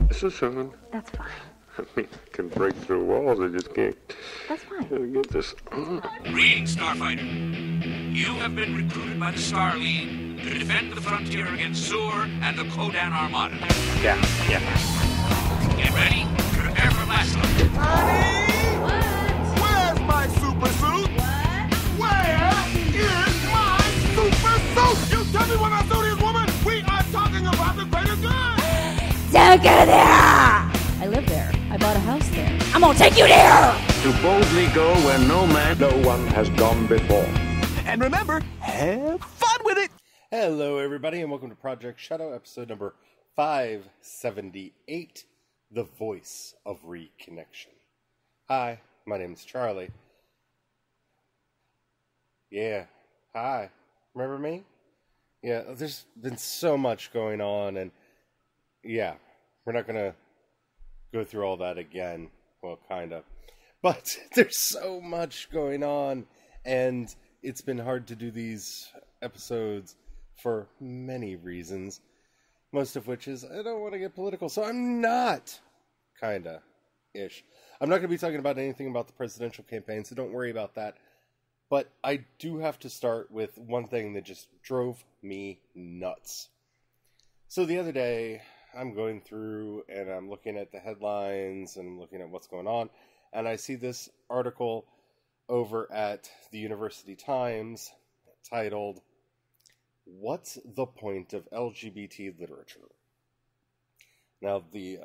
This is on. That's fine. I mean, I can break through walls, I just can't. That's fine. Get this. Greetings, Starfighter. You have been recruited by the Star League to defend the frontier against Sur and the Kodan Armada. Yeah. Get ready, prepare for blast off. Honey! What? Where's my super suit? What? Where is my super suit? You tell me what I do this, woman! We are talking about the greater good! Don't go there! I live there. I bought a house there. I'm gonna take you there! To boldly go where no one has gone before. And remember, have fun with it! Hello, everybody, and welcome to Project Shadow, episode number 578, The Voice of Reconnection. Hi, my name is Charlie. Yeah, hi. Remember me? Yeah, there's been so much going on, and yeah, we're not going to go through all that again. Well, kind of. But there's so much going on, and it's been hard to do these episodes for many reasons. Most of which is, I don't want to get political, so I'm not. Kinda-ish. I'm not going to be talking about anything about the presidential campaign, so don't worry about that. But I do have to start with one thing that just drove me nuts. So the other day, I'm going through and I'm looking at the headlines and I'm looking at what's going on, and I see this article over at the University Times titled, "What's the Point of LGBT Literature?" Now, the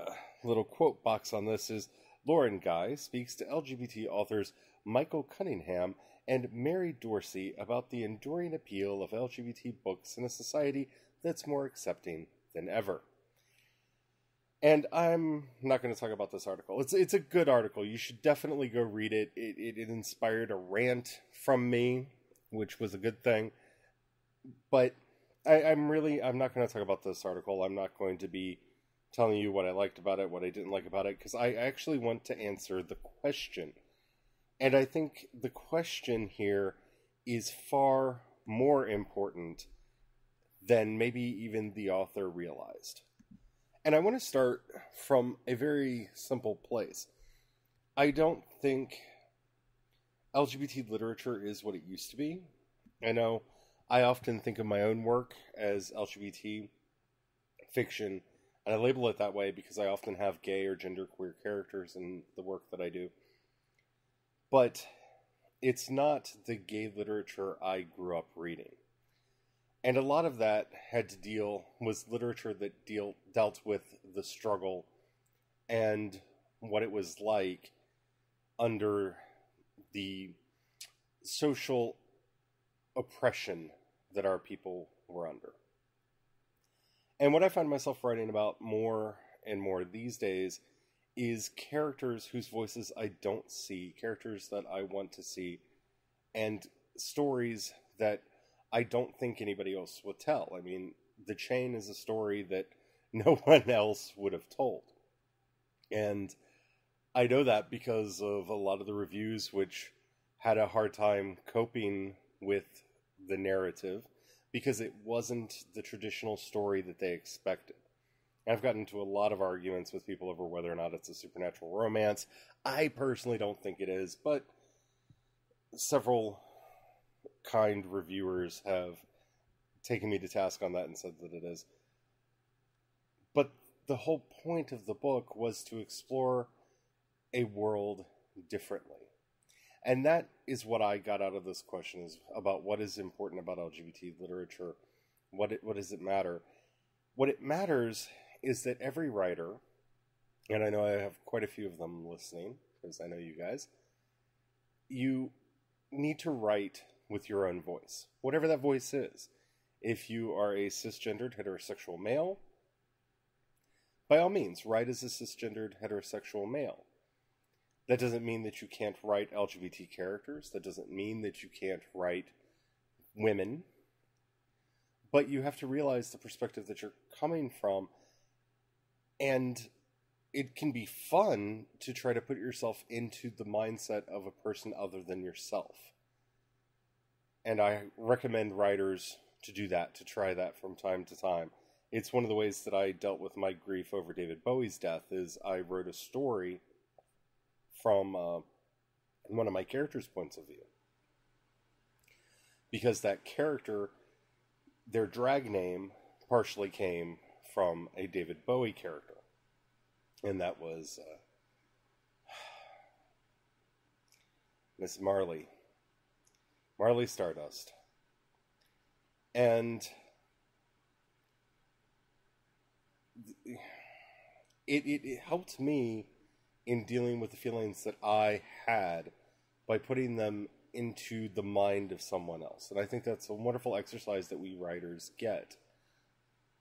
little quote box on this is, Lauren Guy speaks to LGBT authors Michael Cunningham and Mary Dorsey about the enduring appeal of LGBT books in a society that's more accepting than ever. And I'm not going to talk about this article. It's a good article. You should definitely go read it. It inspired a rant from me, which was a good thing. But I'm not going to talk about this article. I'm not going to be telling you what I liked about it, what I didn't like about it, because I actually want to answer the question. And I think the question here is far more important than maybe even the author realized. And I want to start from a very simple place. I don't think LGBT literature is what it used to be. I know I often think of my own work as LGBT fiction, and I label it that way because I often have gay or genderqueer characters in the work that I do. But it's not the gay literature I grew up reading. And a lot of that was literature that dealt with the struggle and what it was like under the social oppression that our people were under. And what I find myself writing about more and more these days is characters whose voices I don't see, characters that I want to see, and stories that I don't think anybody else would tell. I mean, The Chain is a story that no one else would have told. And I know that because of a lot of the reviews which had a hard time coping with the narrative because it wasn't the traditional story that they expected. I've gotten into a lot of arguments with people over whether or not it's a supernatural romance. I personally don't think it is, but several kind reviewers have taken me to task on that and said that it is. But the whole point of the book was to explore a world differently. And that is what I got out of this question, is about what is important about LGBT literature. What does it matter? What it matters is that every writer, and I know I have quite a few of them listening, because I know you guys, you need to write with your own voice, whatever that voice is. If you are a cisgendered heterosexual male, by all means, write as a cisgendered heterosexual male. That doesn't mean that you can't write LGBT characters. That doesn't mean that you can't write women. But you have to realize the perspective that you're coming from. And it can be fun to try to put yourself into the mindset of a person other than yourself. And I recommend writers to do that, to try that from time to time. It's one of the ways that I dealt with my grief over David Bowie's death is I wrote a story from one of my characters' points of view. Because that character, their drag name partially came from a David Bowie character. And that was Miss Marley. Marley Stardust. And it helped me in dealing with the feelings that I had by putting them into the mind of someone else. And I think that's a wonderful exercise that we writers get.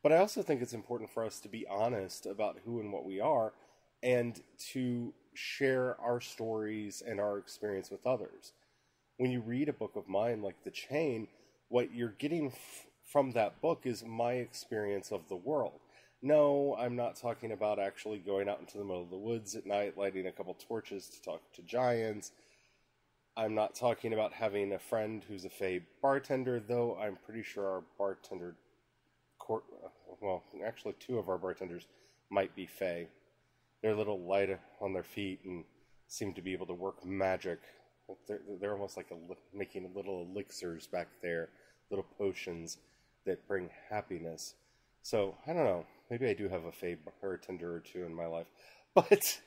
But I also think it's important for us to be honest about who and what we are and to share our stories and our experience with others. When you read a book of mine like The Chain, what you're getting from that book is my experience of the world. No, I'm not talking about actually going out into the middle of the woods at night, lighting a couple torches to talk to giants. I'm not talking about having a friend who's a Fae bartender, though I'm pretty sure our bartender, well, actually 2 of our bartenders might be Fae. They're a little light on their feet and seem to be able to work magic. They're almost like making little elixirs back there, little potions that bring happiness. So, I don't know, maybe I do have a Fae bartender or 2 in my life. But,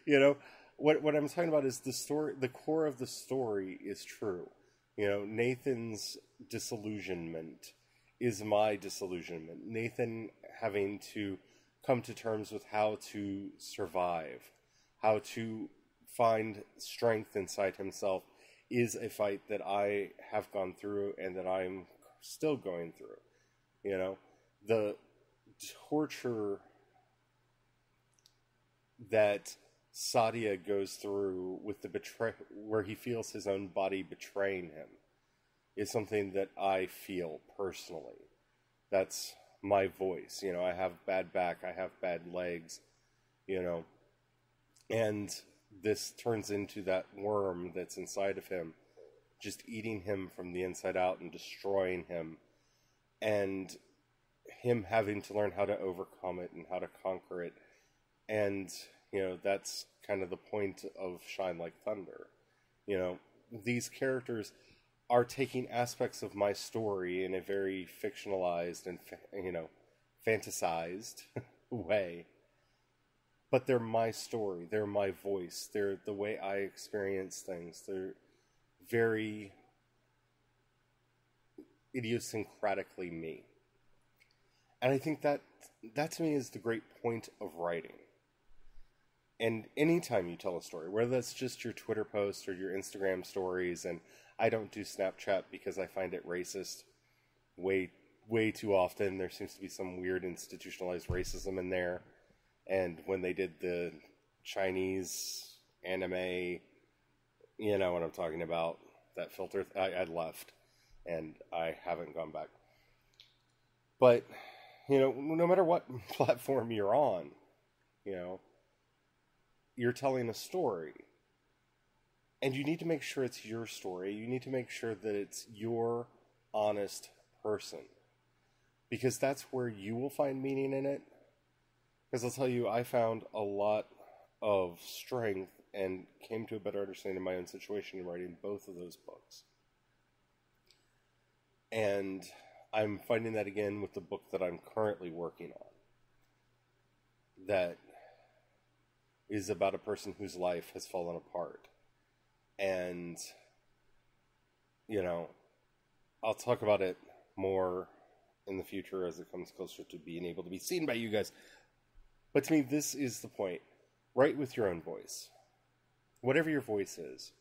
you know, what I'm talking about is the story, the core of the story is true. You know, Nathan's disillusionment is my disillusionment. Nathan having to come to terms with how to survive, how to find strength inside himself is a fight that I have gone through and that I'm still going through. You know, the torture that Sadia goes through with where he feels his own body betraying him is something that I feel personally. That's my voice. You know, I have bad back, I have bad legs, you know, and this turns into that worm that's inside of him, just eating him from the inside out and destroying him, and him having to learn how to overcome it and how to conquer it. And, you know, that's kind of the point of Shine Like Thunder. You know, these characters are taking aspects of my story in a very fictionalized and, you know, fantasized way. But they're my story. They're my voice. They're the way I experience things. They're very idiosyncratically me. And I think that to me is the great point of writing. And anytime you tell a story, whether that's just your Twitter post or your Instagram stories, and I don't do Snapchat because I find it racist way too often. There seems to be some weird institutionalized racism in there. And when they did the Chinese anime, you know what I'm talking about, that filter, I left, and I haven't gone back. But, you know, no matter what platform you're on, you know, you're telling a story. And you need to make sure it's your story. You need to make sure that it's your honest person. Because that's where you will find meaning in it. Because I'll tell you, I found a lot of strength and came to a better understanding of my own situation in writing both of those books. And I'm finding that again with the book that I'm currently working on. That is about a person whose life has fallen apart. And, you know, I'll talk about it more in the future as it comes closer to being able to be seen by you guys. But to me, this is the point. Write with your own voice. Whatever your voice is,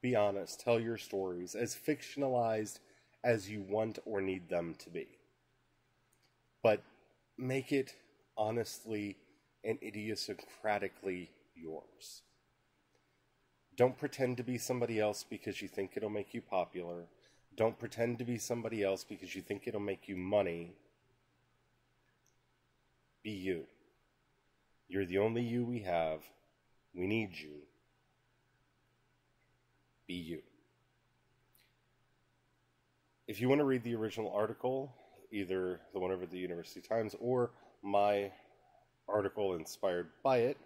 be honest. Tell your stories as fictionalized as you want or need them to be. But make it honestly and idiosyncratically yours. Don't pretend to be somebody else because you think it'll make you popular. Don't pretend to be somebody else because you think it'll make you money. Be you. You're the only you we have. We need you. Be you. If you want to read the original article, either the one over at the University Times or my article inspired by it.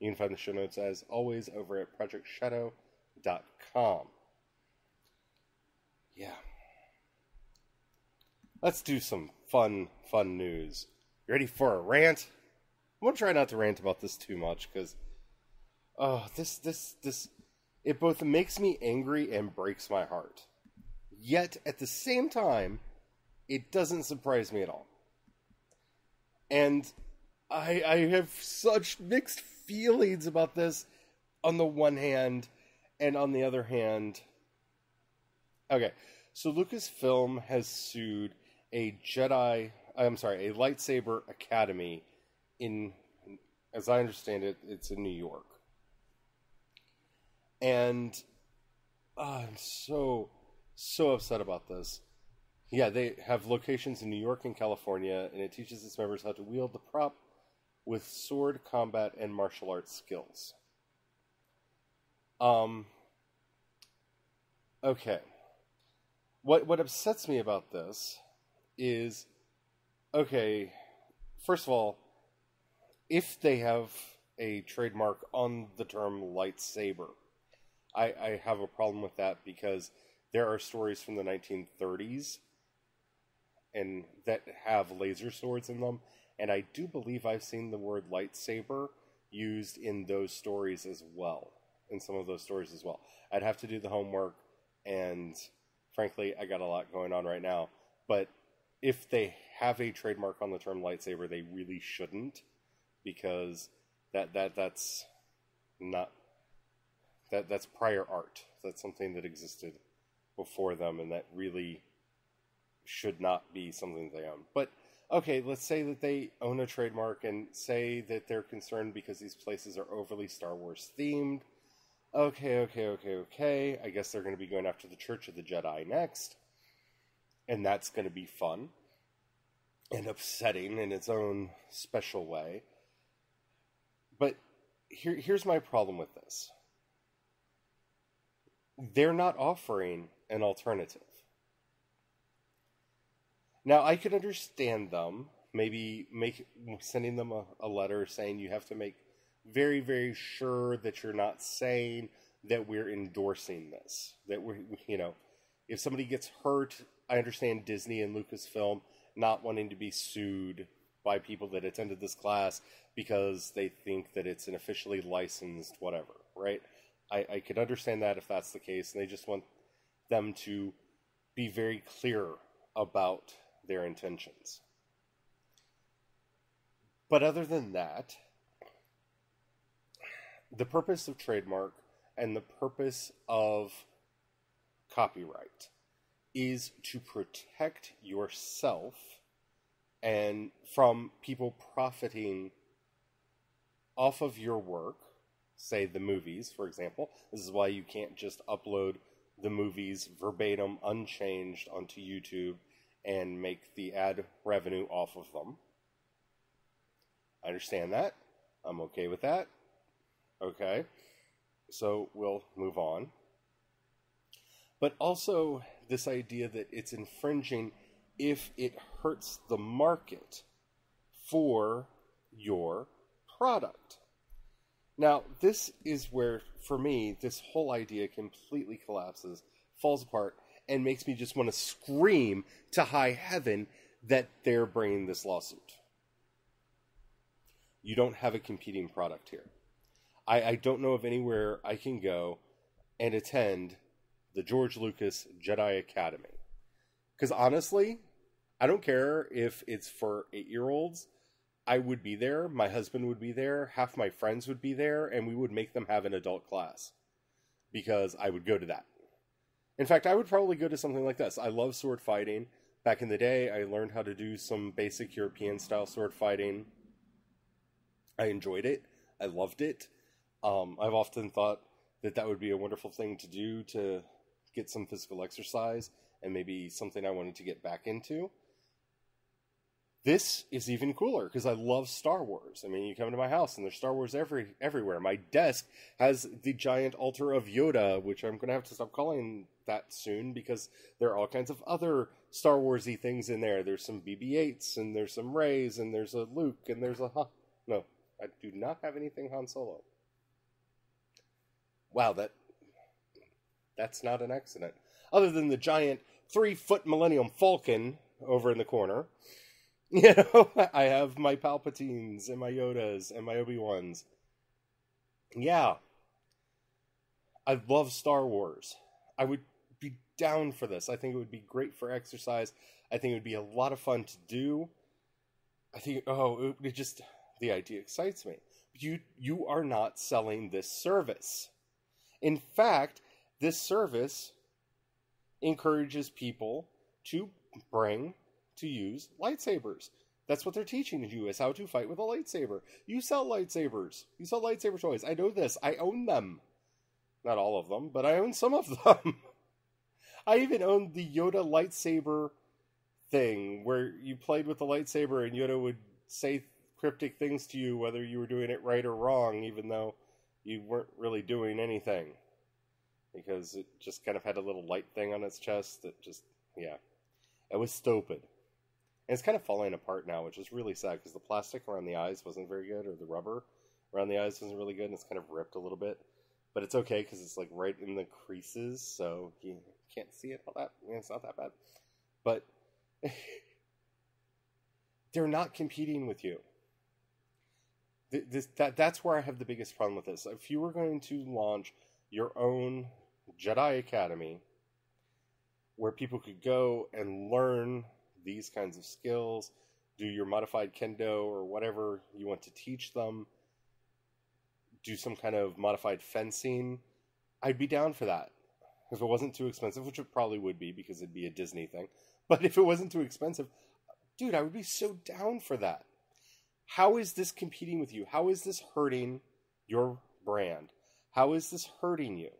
You can find the show notes, as always, over at projectshadow.com. Yeah. Let's do some fun news. You ready for a rant? I'm going to try not to rant about this too much, because this it both makes me angry and breaks my heart. Yet, at the same time, it doesn't surprise me at all. And I have such mixed feelings about this on the one hand, and on the other hand... Okay, so Lucasfilm has sued a lightsaber academy in, as I understand it, it's in New York. And I'm so upset about this. Yeah, they have locations in New York and California, and it teaches its members how to wield the prop with sword, combat, and martial arts skills. Okay. What upsets me about this is, okay, first of all, if they have a trademark on the term lightsaber, I have a problem with that, because there are stories from the 1930s and that have laser swords in them, and I do believe I've seen the word lightsaber used in those stories as well, in some of those stories as well. I'd have to do the homework, and frankly, I got a lot going on right now, but if they have a trademark on the term lightsaber, they really shouldn't, because that's not... That's prior art. That's something that existed before them, and that really should not be something they own. But, okay, let's say that they own a trademark, and say that they're concerned because these places are overly Star Wars themed. Okay. I guess they're going to be going after the Church of the Jedi next. And that's going to be fun. And upsetting in its own special way. But here's my problem with this. They're not offering an alternative. Now, I could understand them maybe sending them a letter saying you have to make very, very sure that you're not saying that we're endorsing this. That if somebody gets hurt, I understand Disney and Lucasfilm not wanting to be sued by people that attended this class because they think that it's an officially licensed whatever, right? I could understand that if that's the case, and they just want them to be very clear about their intentions. But other than that, the purpose of trademark and the purpose of copyright is to protect yourself and from people profiting off of your work, say the movies, for example. This is why you can't just upload the movies verbatim, unchanged, onto YouTube and make the ad revenue off of them. I understand that. I'm okay with that. Okay. So we'll move on. But also this idea that it's infringing if it hurts the market for your product. Now, this is where, for me, this whole idea completely collapses, falls apart, and makes me just want to scream to high heaven that they're bringing this lawsuit. You don't have a competing product here. I don't know of anywhere I can go and attend the George Lucas Jedi Academy. Because honestly, I don't care if it's for 8-year-olds. I would be there, my husband would be there, half my friends would be there, and we would make them have an adult class. Because I would go to that. In fact, I would probably go to something like this. I love sword fighting. Back in the day, I learned how to do some basic European-style sword fighting. I enjoyed it. I loved it. I've often thought that that would be a wonderful thing to do to get some physical exercise, and maybe something I wanted to get back into. This is even cooler because I love Star Wars. I mean, you come to my house and there's Star Wars everywhere. My desk has the giant altar of Yoda, which I'm going to have to stop calling that soon because there are all kinds of other Star Wars-y things in there. There's some BB-8s and there's some Reys and there's a Luke and there's a... No, I do not have anything Han Solo. Wow, that's not an accident. Other than the giant 3-foot Millennium Falcon over in the corner. You know, I have my Palpatines and my Yodas and my Obi-Wans. Yeah. I love Star Wars. I would be down for this. I think it would be great for exercise. I think it would be a lot of fun to do. I think, it just, the idea excites me. You are not selling this service. In fact, this service encourages people to use lightsabers. That's what they're teaching you, is how to fight with a lightsaber. You sell lightsabers. You sell lightsaber toys. I know this. I own them. Not all of them, but I own some of them. I even owned the Yoda lightsaber thing, where you played with the lightsaber and Yoda would say cryptic things to you, whether you were doing it right or wrong, even though you weren't really doing anything. Because it just kind of had a little light thing on its chest that just, yeah. It was stupid. And it's kind of falling apart now, which is really sad, because the plastic around the eyes wasn't very good, or the rubber around the eyes wasn't really good, and it's kind of ripped a little bit. But it's okay, because it's like right in the creases, so you can't see it all that. It's not that bad. But they're not competing with you. That's where I have the biggest problem with this. If you were going to launch your own Jedi Academy, where people could go and learn these kinds of skills, do your modified kendo or whatever you want to teach them, do some kind of modified fencing, I'd be down for that. If it wasn't too expensive, which it probably would be because it'd be a Disney thing. But if it wasn't too expensive, dude, I would be so down for that. How is this competing with you? How is this hurting your brand? How is this hurting you?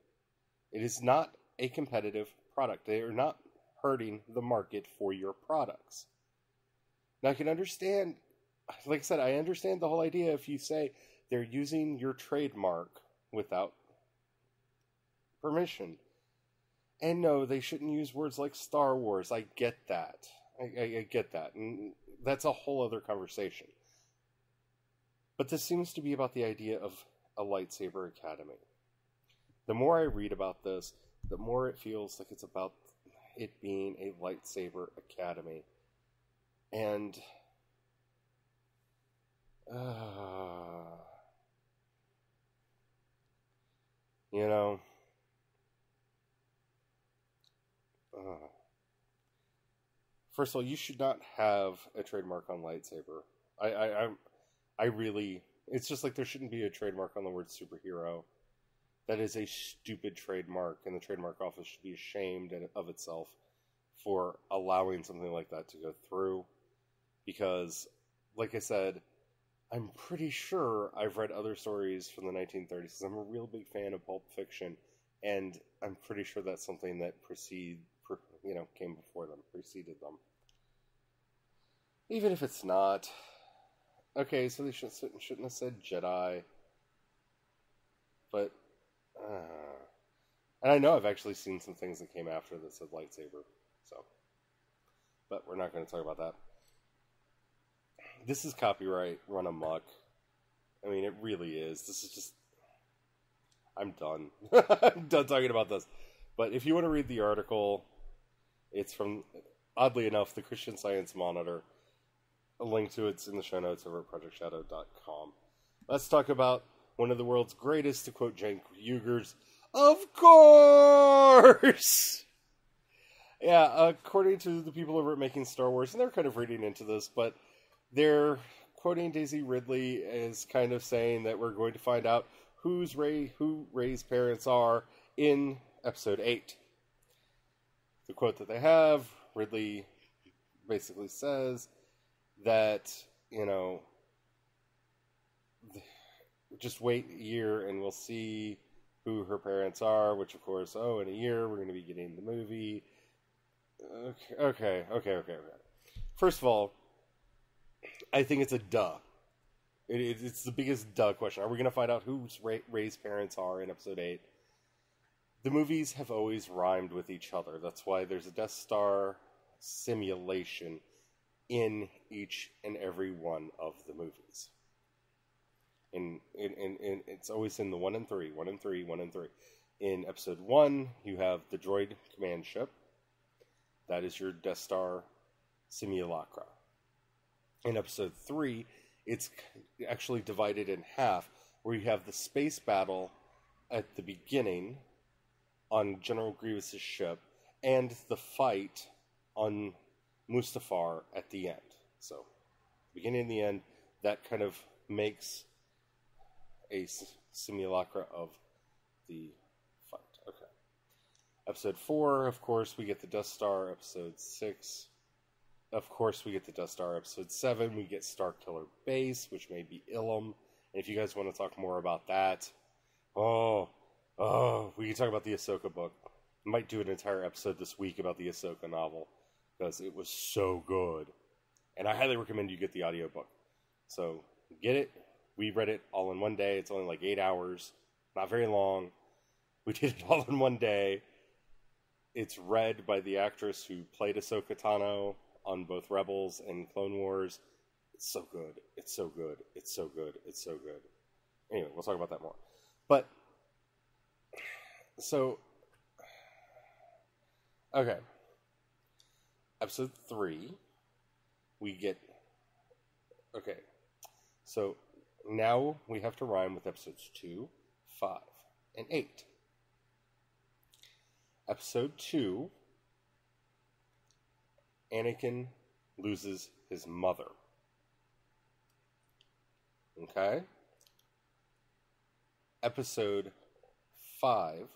It is not a competitive product. They are not hurting the market for your products. Now, I can understand, like I said, I understand the whole idea if you say they're using your trademark without permission. And no, they shouldn't use words like Star Wars. I get that. I get that. And that's a whole other conversation. But this seems to be about the idea of a lightsaber academy. The more I read about this, the more it feels like it's about it being a lightsaber academy. And you know, first of all, you should not have a trademark on lightsaber. I really, it's just like there shouldn't be a trademark on the word superhero. That is a stupid trademark, and the trademark office should be ashamed of itself for allowing something like that to go through. Because, like I said, I'm pretty sure I've read other stories from the 1930s, because I'm a real big fan of Pulp Fiction, and I'm pretty sure that's something that came before them, preceded them. Even if it's not. Okay, so they shouldn't have said Jedi. But, and I know I've actually seen some things that came after that said lightsaber, so. But we're not going to talk about that. This is copyright run amok. I mean, it really is. This is just... I'm done. I'm done talking about this. But if you want to read the article, it's from, oddly enough, the Christian Science Monitor. A link to it's in the show notes over at projectshadow.com. Let's talk about one of the world's greatest, to quote Cenk Uyghurs. Of course! Yeah, according to the people over at Making Star Wars, and they're kind of reading into this, but they're quoting Daisy Ridley as kind of saying that we're going to find out who Rey's parents are in Episode 8. The quote that they have, Ridley basically says that, just wait a year and we'll see who her parents are, which of course, in a year we're going to be getting the movie. Okay. First of all, I think it's a duh. It's the biggest duh question. Are we going to find out who Rey's parents are in Episode 8? The movies have always rhymed with each other. That's why there's a Death Star simulation in each and every one of the movies. And it's always in the 1 and 3, 1 and 3, 1 and 3. In Episode 1, you have the droid command ship. That is your Death Star simulacra. In Episode 3, it's actually divided in half, where you have the space battle at the beginning on General Grievous's ship, and the fight on Mustafar at the end. So, beginning and the end, that kind of makes a simulacra of the fight. Okay. Episode 4, of course, we get the Death Star. Episode 6, of course, we get the Death Star. Episode 7, we get Starkiller Base, which may be Ilum. And if you guys want to talk more about that, we can talk about the Ahsoka book. I might do an entire episode this week about the Ahsoka novel, because it was so good. And I highly recommend you get the audiobook. So, get it. We read it all in one day. It's only like 8 hours. Not very long. We did it all in one day. It's read by the actress who played Ahsoka Tano on both Rebels and Clone Wars. It's so good. It's so good. It's so good. It's so good. Anyway, we'll talk about that more. But, so, okay. Episode 3, we get, okay, so now we have to rhyme with episodes 2, 5, and 8. Episode 2, Anakin loses his mother. Okay? Episode 5,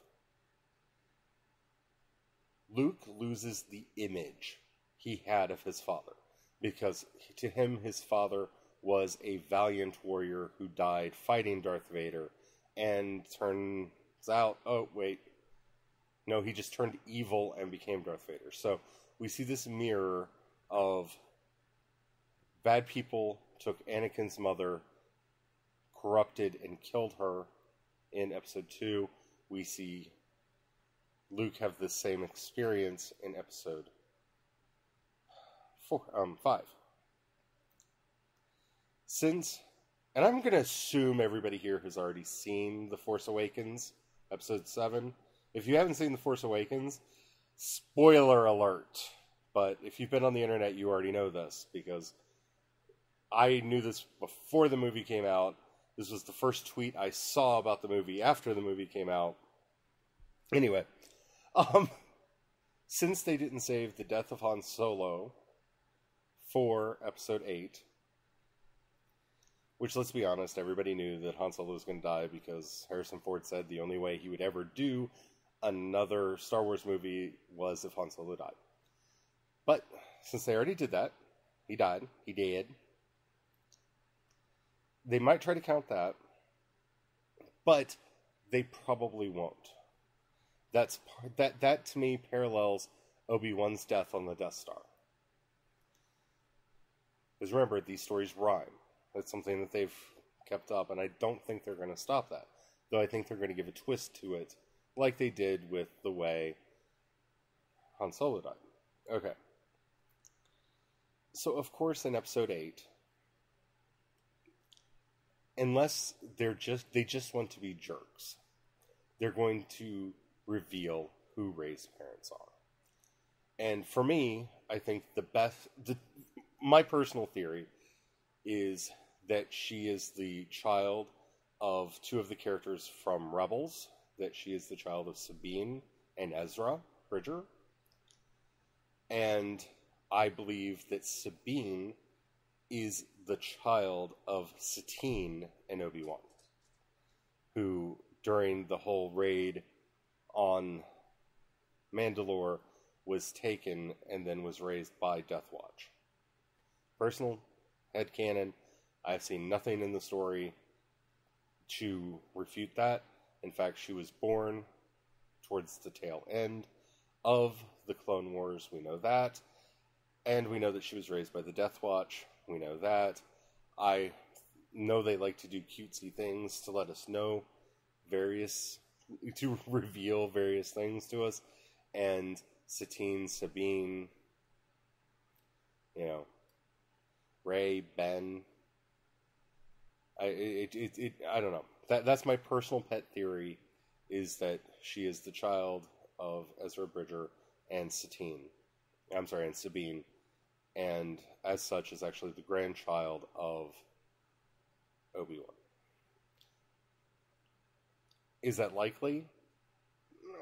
Luke loses the image he had of his father, because to him his father was a valiant warrior who died fighting Darth Vader, and turns out, oh wait, no, he just turned evil and became Darth Vader. So we see this mirror of bad people took Anakin's mother, corrupted and killed her. In episode 2, we see Luke have the same experience in episode 5. Since, and I'm going to assume everybody here has already seen The Force Awakens, episode 7. If you haven't seen The Force Awakens, spoiler alert. But if you've been on the internet, you already know this, because I knew this before the movie came out. This was the first tweet I saw about the movie after the movie came out. Anyway, since they didn't save the death of Han Solo for episode 8, which, let's be honest, everybody knew that Han Solo was going to die, because Harrison Ford said the only way he would ever do another Star Wars movie was if Han Solo died. But since they already did that, he died, he did. They might try to count that, but they probably won't. That to me parallels Obi-Wan's death on the Death Star. Because remember, these stories rhyme. That's something that they've kept up, and I don't think they're going to stop that. Though I think they're going to give a twist to it, like they did with the way Han Solo died. Okay. So, of course, in episode 8, unless they just want to be jerks, they're going to reveal who Rey's parents are. And for me, I think my personal theory is that she is the child of two of the characters from Rebels, that she is the child of Sabine and Ezra Bridger. And I believe that Sabine is the child of Satine and Obi-Wan, who, during the whole raid on Mandalore, was taken and then was raised by Death Watch. Personal headcanon, I've seen nothing in the story to refute that. In fact, she was born towards the tail end of the Clone Wars, we know that. And we know that she was raised by the Death Watch. We know that. I know they like to do cutesy things to let us know to reveal various things to us. And Satine, Sabine, Ray, Ben. I don't know. That's my personal pet theory, is that she is the child of Ezra Bridger and Satine. I'm sorry, and Sabine. And as such is actually the grandchild of Obi-Wan. Is that likely?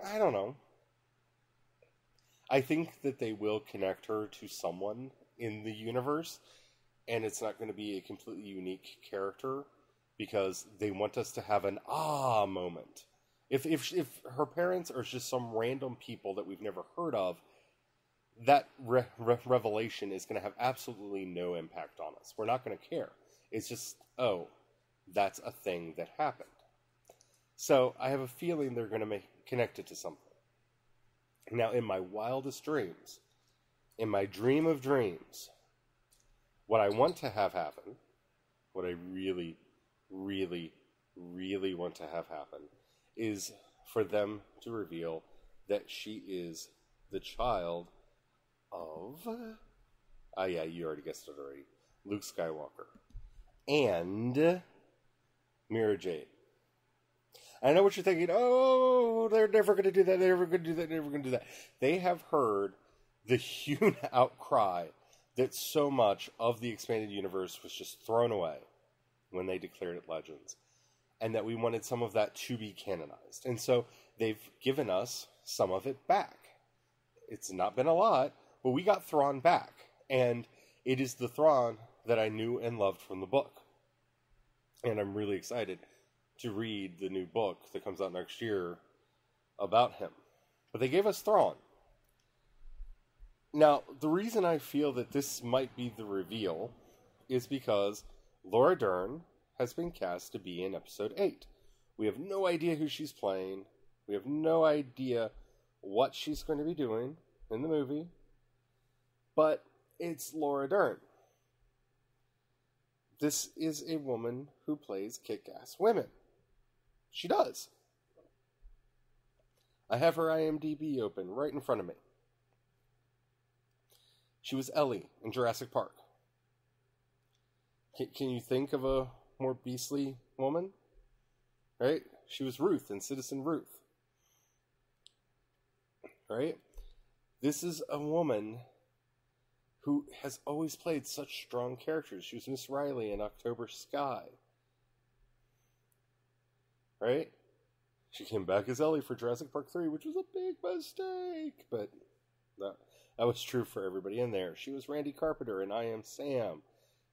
I don't know. I think that they will connect her to someone in the universe, and it's not going to be a completely unique character, because they want us to have an moment. If her parents are just some random people that we've never heard of, that revelation is going to have absolutely no impact on us. We're not going to care. It's just, that's a thing that happened. So I have a feeling they're going to connect it to something. Now, in my wildest dreams, in my dream of dreams, what I want to have happen, what I really, really, really want to have happen, is for them to reveal that she is the child of... yeah, you already guessed it already. Luke Skywalker. And Mira Jade. I know what you're thinking. Oh, they're never going to do that. They're never going to do that. They're never going to do that. They have heard the huge outcry that so much of the expanded universe was just thrown away when they declared it Legends, and that we wanted some of that to be canonized. And so they've given us some of it back. It's not been a lot, but we got Thrawn back, and it is the Thrawn that I knew and loved from the book. And I'm really excited to read the new book that comes out next year about him. But they gave us Thrawn. Now, the reason I feel that this might be the reveal is because Laura Dern has been cast to be in Episode 8. We have no idea who she's playing. We have no idea what she's going to be doing in the movie. But it's Laura Dern. This is a woman who plays kick-ass women. She does. I have her IMDb open right in front of me. She was Ellie in Jurassic Park. Can you think of a more beastly woman? Right? She was Ruth in Citizen Ruth. Right? This is a woman who has always played such strong characters. She was Miss Riley in October Sky. Right? She came back as Ellie for Jurassic Park 3, which was a big mistake. But that was true for everybody in there. She was Randy Carpenter in I Am Sam.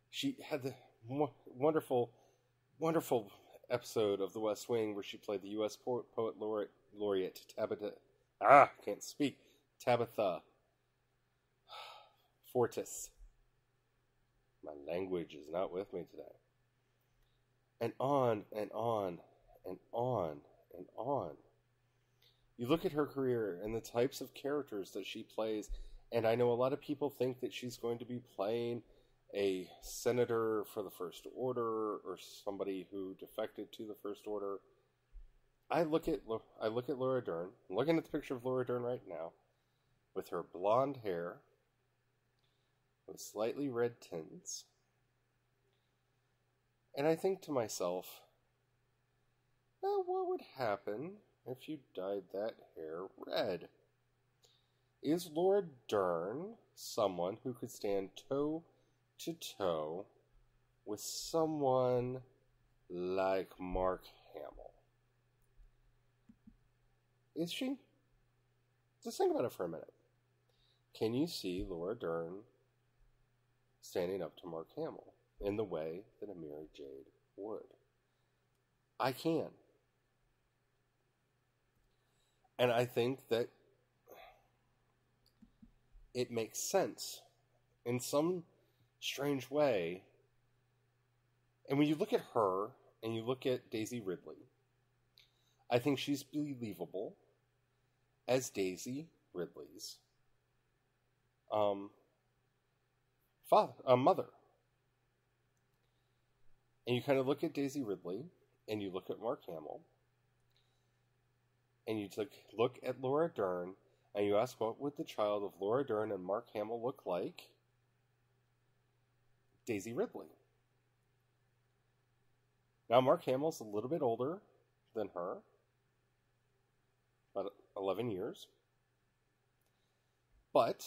She had the wonderful, wonderful episode of The West Wing where she played the U.S. Poet Laureate Tabitha Fortis. My language is not with me today. And on and on and on and on. You look at her career and the types of characters that she plays, and I know a lot of people think that she's going to be playing a senator for the First Order or somebody who defected to the First Order. I look at Laura Dern. I'm looking at the picture of Laura Dern right now, with her blonde hair, with slightly red tints, and I think to myself, now what would happen if you dyed that hair red? Is Laura Dern someone who could stand toe to toe with someone like Mark Hamill? Is she? Just think about it for a minute. Can you see Laura Dern standing up to Mark Hamill in the way that a Mira Jade would? I can. And I think that it makes sense in some strange way. And when you look at her and you look at Daisy Ridley, I think she's believable as Daisy Ridley's mother. And you kind of look at Daisy Ridley, and you look at Mark Hamill, and you look at Laura Dern, and you ask, what would the child of Laura Dern and Mark Hamill look like? Daisy Ridley. Now, Mark Hamill's a little bit older than her, about 11 years. But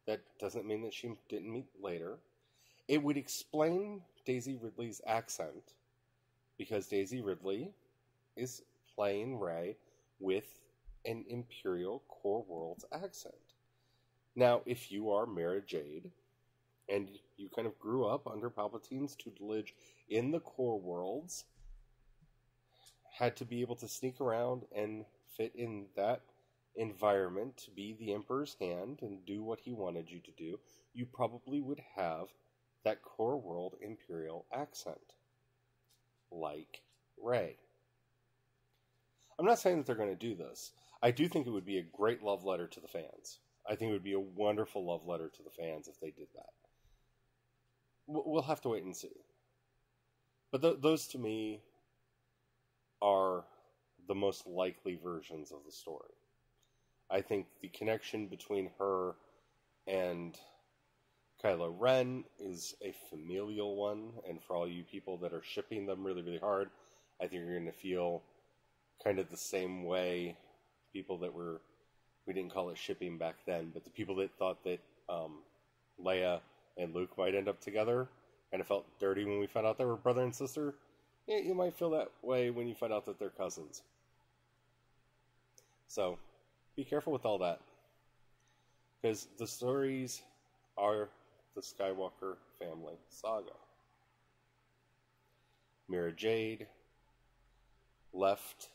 that doesn't mean that she didn't meet later. It would explain Daisy Ridley's accent, because Daisy Ridley is playing Rey with an Imperial Core Worlds accent. Now, if you are Mara Jade, and you kind of grew up under Palpatine's tutelage in the Core Worlds, had to be able to sneak around and fit in that environment to be the Emperor's hand and do what he wanted you to do, you probably would have that Core World Imperial accent, like Rey. I'm not saying that they're going to do this. I do think it would be a great love letter to the fans. I think it would be a wonderful love letter to the fans if they did that. We'll have to wait and see. But those, to me, are the most likely versions of the story. I think the connection between her and Kylo Ren is a familial one, and for all you people that are shipping them really, really hard, I think you're going to feel kind of the same way people that we didn't call it shipping back then, but the people that thought that Leia and Luke might end up together kind of felt dirty when we found out they were brother and sister. Yeah, you might feel that way when you find out that they're cousins. So, be careful with all that. Because the stories are the Skywalker family saga. Mara Jade left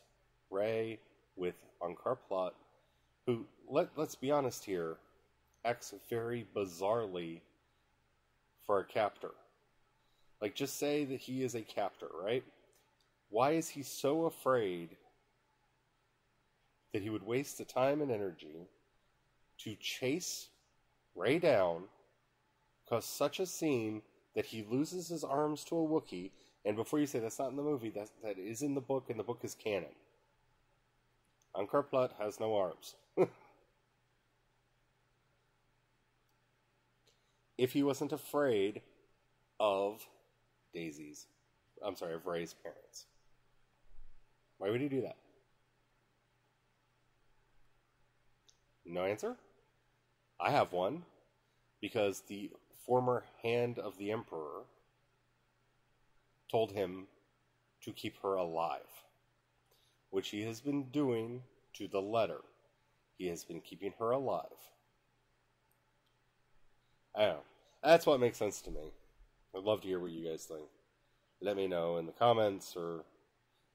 Rey with Ankar Plot, who, let's be honest here, acts very bizarrely for a captor. Like, just say that he is a captor, right? Why is he so afraid that he would waste the time and energy to chase Rey down, cause such a scene that he loses his arms to a Wookiee, and before you say that's not in the movie, that is in the book, and the book is canon. Ankar Plat has no arms. If he wasn't afraid of of Rey's parents, why would he do that? No answer? I have one. Because the former Hand of the Emperor told him to keep her alive, which he has been doing to the letter. He has been keeping her alive. I don't know. That's what makes sense to me. I'd love to hear what you guys think. Let me know in the comments or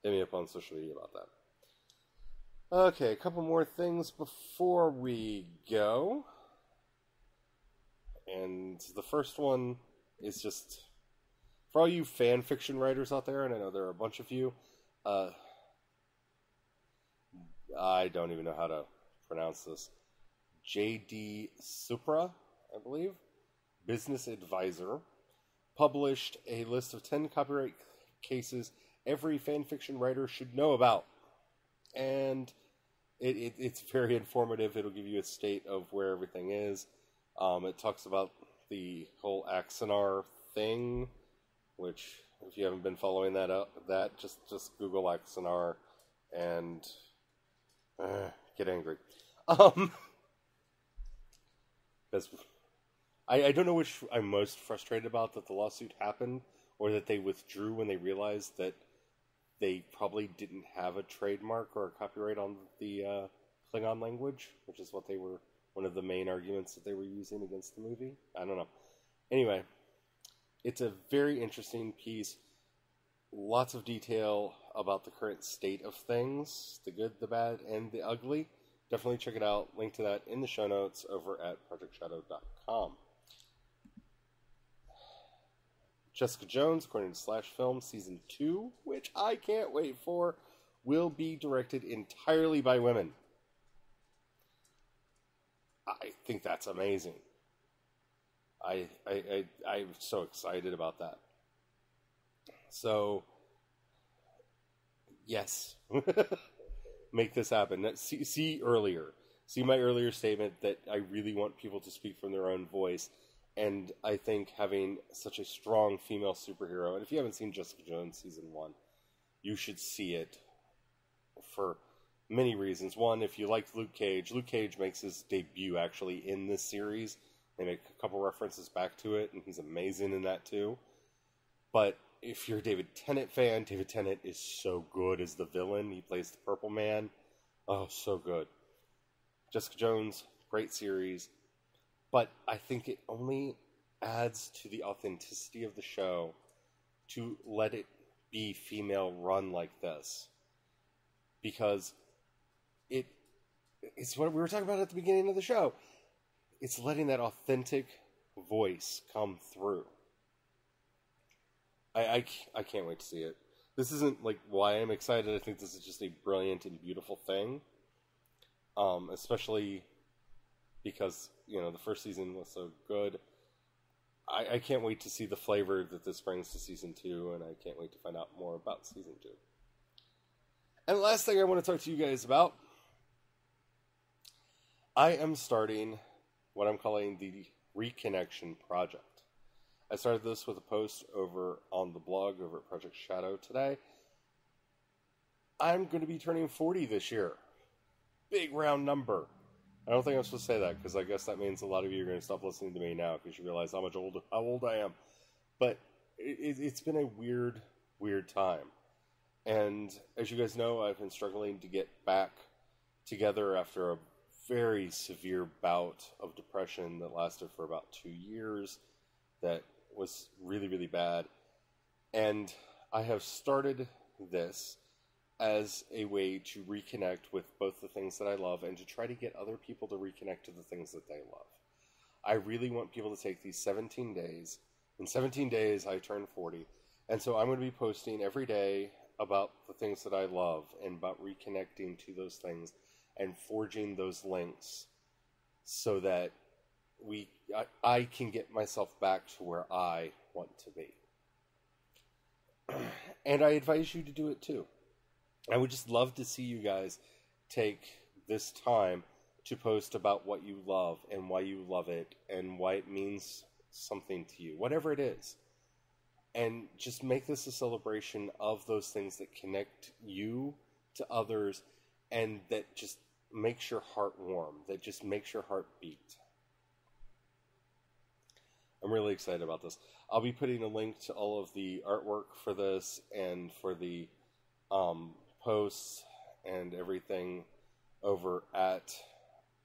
hit me up on social media about that. Okay, a couple more things before we go. And the first one is just, for all you fan fiction writers out there, and I know there are a bunch of you, I don't even know how to pronounce this. J.D. Supra, I believe, business advisor, published a list of 10 copyright cases every fan fiction writer should know about. And it's very informative. It'll give you a state of where everything is. It talks about the whole Axanar thing, which, if you haven't been following that just Google Axanar and get angry. Because I don't know which I'm most frustrated about, that the lawsuit happened, or that they withdrew when they realized that they probably didn't have a trademark or a copyright on the Klingon language, which is what they were, one of the main arguments that they were using against the movie. I don't know. Anyway, it's a very interesting piece. Lots of detail about the current state of things, the good, the bad, and the ugly. Definitely check it out. Link to that in the show notes over at projectshadow.com. Jessica Jones, according to Slash Film, Season 2, which I can't wait for, will be directed entirely by women. I think that's amazing. I'm so excited about that. So, yes, make this happen. See earlier. See my earlier statement that I really want people to speak from their own voice. And I think having such a strong female superhero, and if you haven't seen Jessica Jones Season 1, you should see it for many reasons. One, if you liked Luke Cage makes his debut actually in this series. They make a couple references back to it, and he's amazing in that too. But if you're a David Tennant fan, David Tennant is so good as the villain. He plays the Purple Man. Oh, so good. Jessica Jones, great series. But I think it only adds to the authenticity of the show to let it be female run like this. Because it's what we were talking about at the beginning of the show. It's letting that authentic voice come through. I can't wait to see it. This isn't like why I'm excited. I think this is just a brilliant and beautiful thing. Especially because, the first season was so good. I can't wait to see the flavor that this brings to Season 2, and I can't wait to find out more about Season 2. And the last thing I want to talk to you guys about, I am starting what I'm calling the Reconnection Project. I started this with a post over on the blog over at Project Shadow today. I'm going to be turning 40 this year. Big round number. I don't think I'm supposed to say that, because I guess that means a lot of you are going to stop listening to me now because you realize how old I am. But it's been a weird time. And as you guys know, I've been struggling to get back together after a very severe bout of depression that lasted for about 2 years. That was really, really bad. And I have started this as a way to reconnect with both the things that I love and to try to get other people to reconnect to the things that they love. I really want people to take these 17 days. In 17 days, I turn 40. And so I'm going to be posting every day about the things that I love and about reconnecting to those things and forging those links so that I can get myself back to where I want to be. And I advise you to do it too. I would just love to see you guys take this time to post about what you love and why you love it and why it means something to you, whatever it is. And just make this a celebration of those things that connect you to others and that just makes your heart warm, that just makes your heart beat. I'm really excited about this. I'll be putting a link to all of the artwork for this and for the posts and everything over at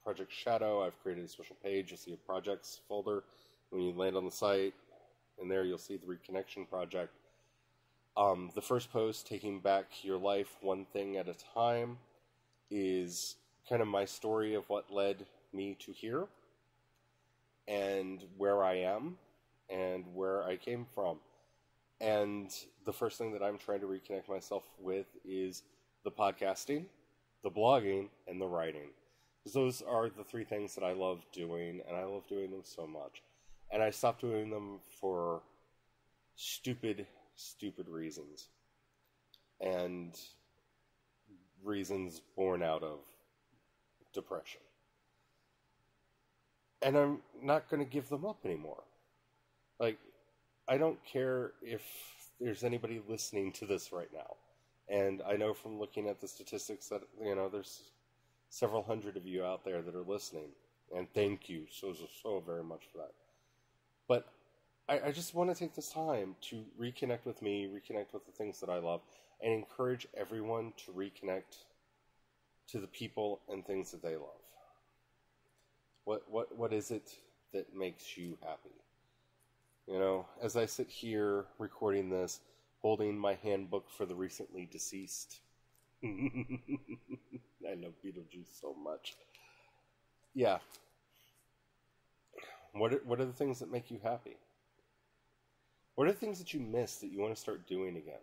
Project Shadow. I've created a special page. You'll see a projects folder. When you land on the site, in there you'll see the Reconnection Project. The first post, Taking Back Your Life One Thing at a Time, is kind of my story of what led me to here and where I am and where I came from. And the first thing that I'm trying to reconnect myself with is the podcasting, the blogging, and the writing. Because those are the three things that I love doing, and I love doing them so much. And I stopped doing them for stupid reasons. And reasons born out of depression. And I'm not going to give them up anymore. Like, I don't care if there's anybody listening to this right now. And I know from looking at the statistics that, there's several hundred of you out there that are listening. And thank you so very much for that. But I just want to take this time to reconnect with me, reconnect with the things that I love, and encourage everyone to reconnect to the people and things that they love. What is it that makes you happy? As I sit here recording this, holding my handbook for the recently deceased. I love Beetlejuice so much. Yeah. What are the things that make you happy? What are the things that you miss that you want to start doing again?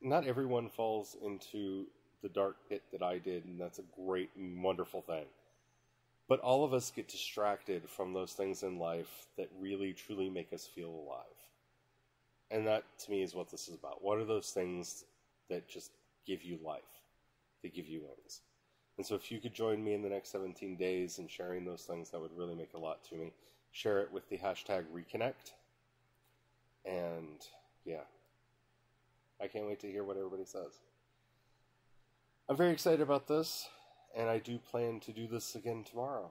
Not everyone falls into the dark pit that I did, and that's a great and wonderful thing. But all of us get distracted from those things in life that really, truly make us feel alive. And that, to me, is what this is about. What are those things that just give you life? That give you wings? And so if you could join me in the next 17 days in sharing those things, that would really make a lot to me. Share it with the hashtag Reconnect. And, yeah. I can't wait to hear what everybody says. I'm very excited about this, and I do plan to do this again tomorrow.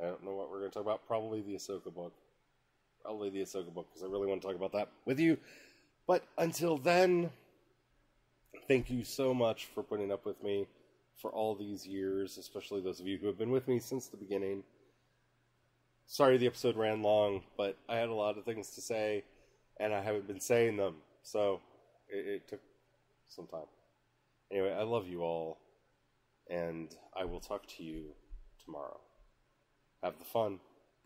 I don't know what we're going to talk about. Probably the Ahsoka book. Because I really want to talk about that with you. But until then, thank you so much for putting up with me for all these years, especially those of you who have been with me since the beginning. Sorry the episode ran long, but I had a lot of things to say, and I haven't been saying them, so it took some time. Anyway, I love you all, and I will talk to you tomorrow. Have the fun.